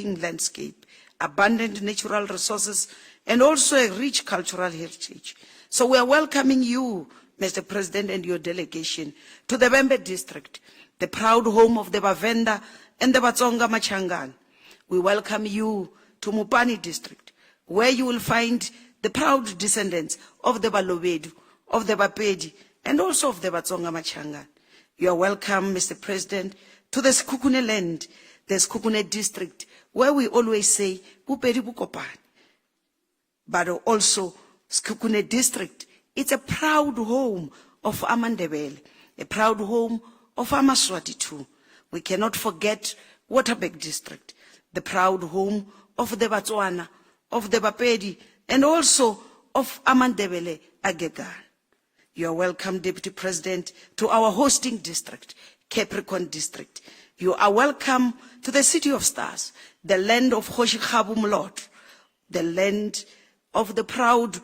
breathtaking landscape, abundant natural resources, and also a rich cultural heritage. So we are welcoming you, Mr. President, and your delegation to the Bembe district, the proud home of the Bavenda and the Batsonga Machangan. We welcome you to Mupani district, where you will find the proud descendants of the Balobedu, of the Bapedi, and also of the Batsonga Machangan. You are welcome, Mr. President, to the Sekhukhune land, the Sekhukhune district, where we always say, Bupedi Bukopani. But also, Sekhukhune district, it's a proud home of Amandebele, a proud home of Amaswati too. We cannot forget Waterberg district, the proud home of the Batswana, of the Bapedi, and also of Amandebele Agegan. You are welcome, Deputy President, to our hosting district, Capricorn district. You are welcome to the City of Stars, the land of Hoshikhabu Mlot, the land of the proud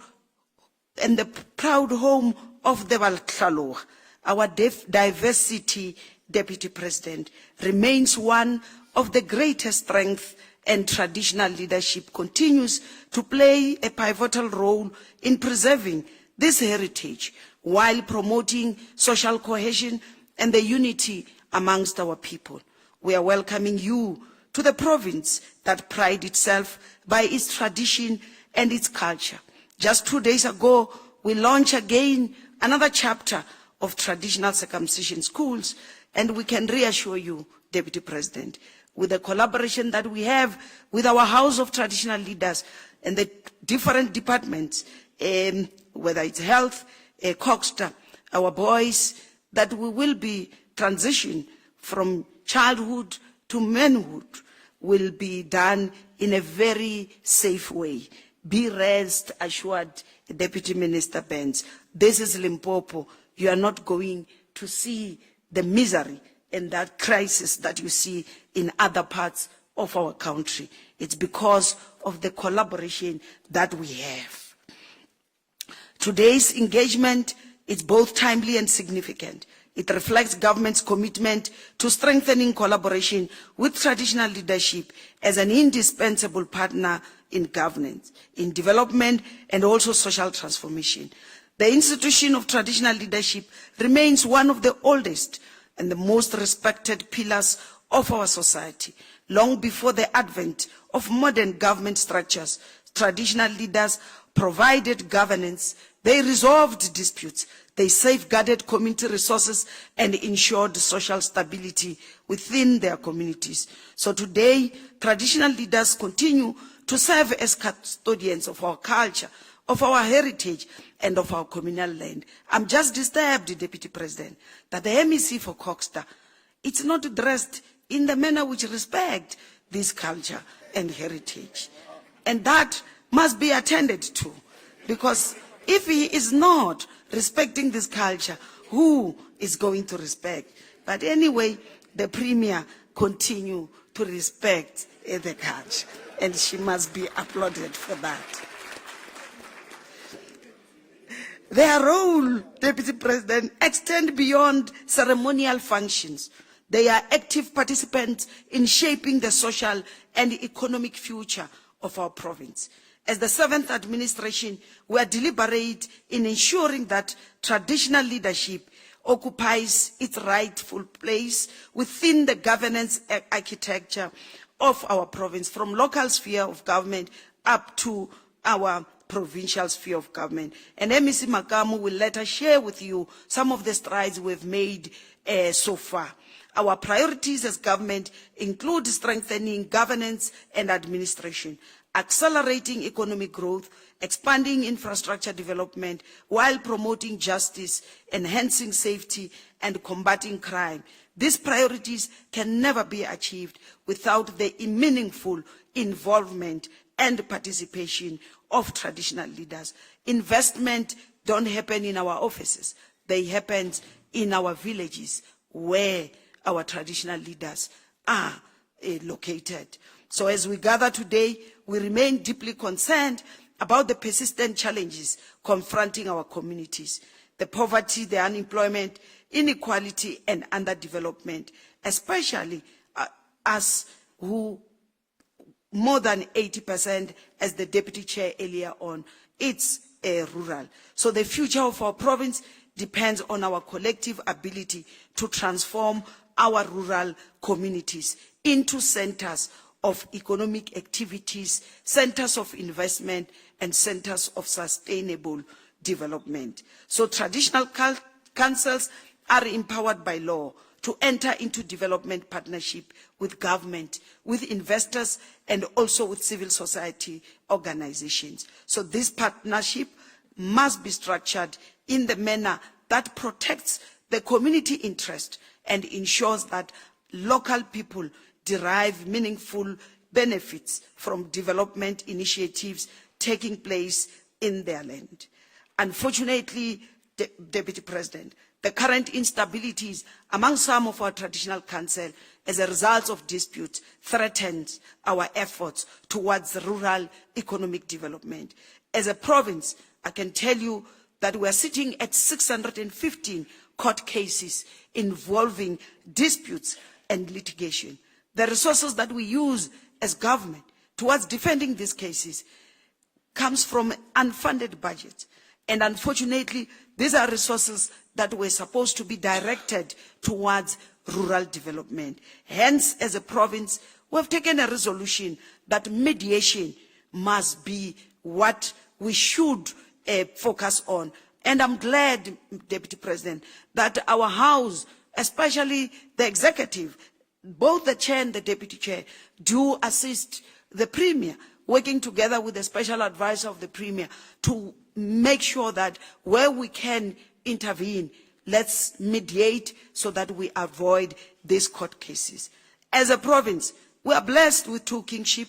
and the proud home of the Baltlaloa. Our diversity, Deputy President, remains one of the greatest strength, and traditional leadership continues to play a pivotal role in preserving this heritage while promoting social cohesion and the unity amongst our people. We are welcoming you to the province that prides itself by its tradition and its culture. Just 2 days ago, we launched again another chapter of traditional circumcision schools, and we can reassure you, Deputy President, with the collaboration that we have with our House of Traditional Leaders and the different departments, whether it's health, Coxter, our boys, that we will be transitioning from childhood to manhood will be done in a very safe way. Be rest assured, Deputy Minister Benz. This is Limpopo. You are not going to see the misery and that crisis that you see in other parts of our country. It's because of the collaboration that we have. Today's engagement is both timely and significant. It reflects government's commitment to strengthening collaboration with traditional leadership as an indispensable partner in governance, in development, and also social transformation. The institution of traditional leadership remains one of the oldest and the most respected pillars of our society. Long before the advent of modern government structures, traditional leaders provided governance, they resolved disputes, they safeguarded community resources and ensured social stability within their communities. So today, traditional leaders continue to serve as custodians of our culture, of our heritage, and of our communal land. I'm just disturbed, Deputy President, that the MEC for Coxter, it's not dressed in the manner which respect this culture and heritage. And that must be attended to, because if he is not respecting this culture, who is going to respect? But anyway, the Premier continue to respect the culture, and she must be applauded for that. Their role, Deputy President, extend beyond ceremonial functions. They are active participants in shaping the social and economic future of our province. As the 7th administration, we are deliberate in ensuring that traditional leadership occupies its rightful place within the governance architecture of our province, from local sphere of government up to our provincial sphere of government. And MEC Makamu will later share with you some of the strides we've made so far. Our priorities as government include strengthening governance and administration, accelerating economic growth, expanding infrastructure development, while promoting justice, enhancing safety, and combating crime. These priorities can never be achieved without the meaningful involvement and participation of traditional leaders. Investment don't happen in our offices. They happen in our villages where our traditional leaders are located. So as we gather today, we remain deeply concerned about the persistent challenges confronting our communities, the poverty, the unemployment, inequality, and underdevelopment, especially us who more than 80%, as the Deputy Chair earlier on, it's rural. So the future of our province depends on our collective ability to transform our rural communities into centers of economic activities, centers of investment, and centers of sustainable development. So traditional councils are empowered by law to enter into development partnership with government, with investors, and also with civil society organizations. So this partnership must be structured in the manner that protects the community interest and ensures that local people derive meaningful benefits from development initiatives taking place in their land. Unfortunately, Deputy President, the current instabilities among some of our traditional council as a result of disputes threatens our efforts towards rural economic development. As a province, I can tell you that we are sitting at 615 court cases involving disputes and litigation. The resources that we use as government towards defending these cases comes from unfunded budgets. And unfortunately, these are resources that were supposed to be directed towards rural development. Hence, as a province, we have taken a resolution that mediation must be what we should focus on. And I'm glad, Deputy President, that our House, especially the executive, both the chair and the deputy chair, do assist the Premier, working together with the special advisor of the Premier to make sure that where we can intervene, let's mediate so that we avoid these court cases. As a province, we are blessed with 2 kingship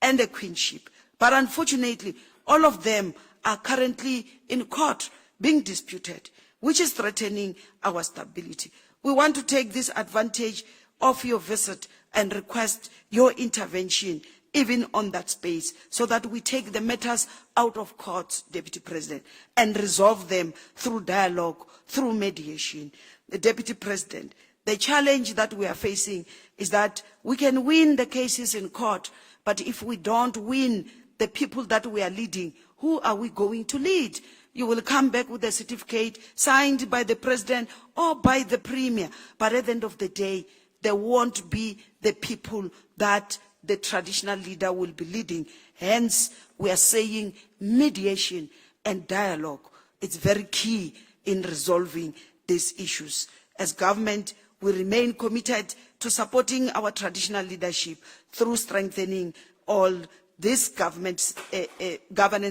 and a queenship, but unfortunately, all of them are currently in court being disputed, which is threatening our stability. We want to take this advantage of your visit and request your intervention even on that space, so that we take the matters out of court, Deputy President, and resolve them through dialogue, through mediation. The Deputy President, the challenge that we are facing is that we can win the cases in court, but if we don't win the people that we are leading, who are we going to lead? You will come back with a certificate signed by the President or by the Premier, but at the end of the day, there won't be the people that the traditional leader will be leading. Hence, we are saying mediation and dialogue. It's very key in resolving these issues. As government, we remain committed to supporting our traditional leadership through strengthening all this governance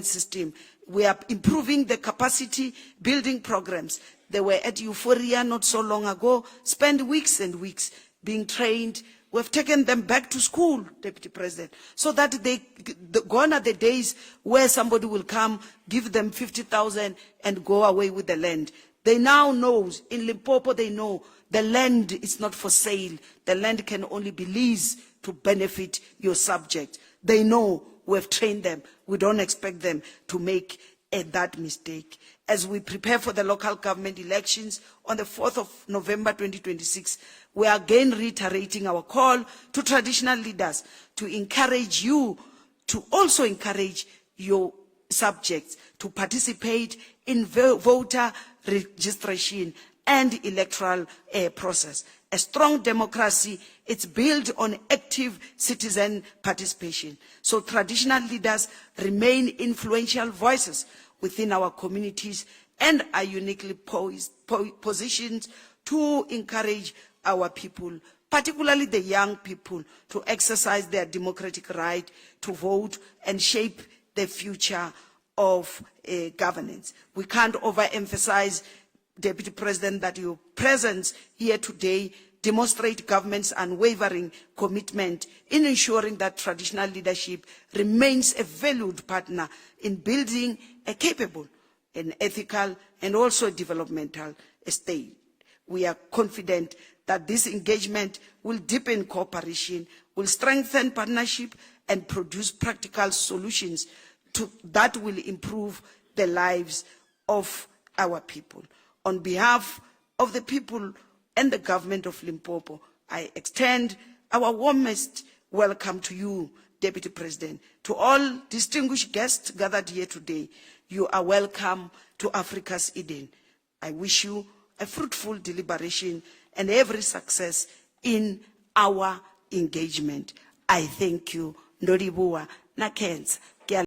system. We are improving the capacity building programs. They were at Euphoria not so long ago, spent weeks and weeks being trained. We've taken them back to school, Deputy President, so that gone are the days where somebody will come, give them 50,000 and go away with the land. They now know, in Limpopo they know, the land is not for sale. The land can only be leased to benefit your subject. They know, we've trained them. We don't expect them to make that mistake. As we prepare for the local government elections on the 4th of November 2026, we are again reiterating our call to traditional leaders to encourage you, to also encourage your subjects to participate in voter registration and electoral process. A strong democracy, it's built on active citizen participation. So traditional leaders remain influential voices within our communities and are uniquely positioned to encourage our people, particularly the young people, to exercise their democratic right to vote and shape the future of governance. We can't overemphasize, Deputy President, that your presence here today demonstrates government's unwavering commitment in ensuring that traditional leadership remains a valued partner in building a capable, an ethical, and also developmental state. We are confident that this engagement will deepen cooperation, will strengthen partnership, and produce practical solutions that will improve the lives of our people. On behalf of the people and the government of Limpopo, I extend our warmest welcome to you, Deputy President. To all distinguished guests gathered here today, you are welcome to Africa's Eden. I wish you a fruitful deliberation and every success in our engagement. I thank you. Ndolibua na Kenza.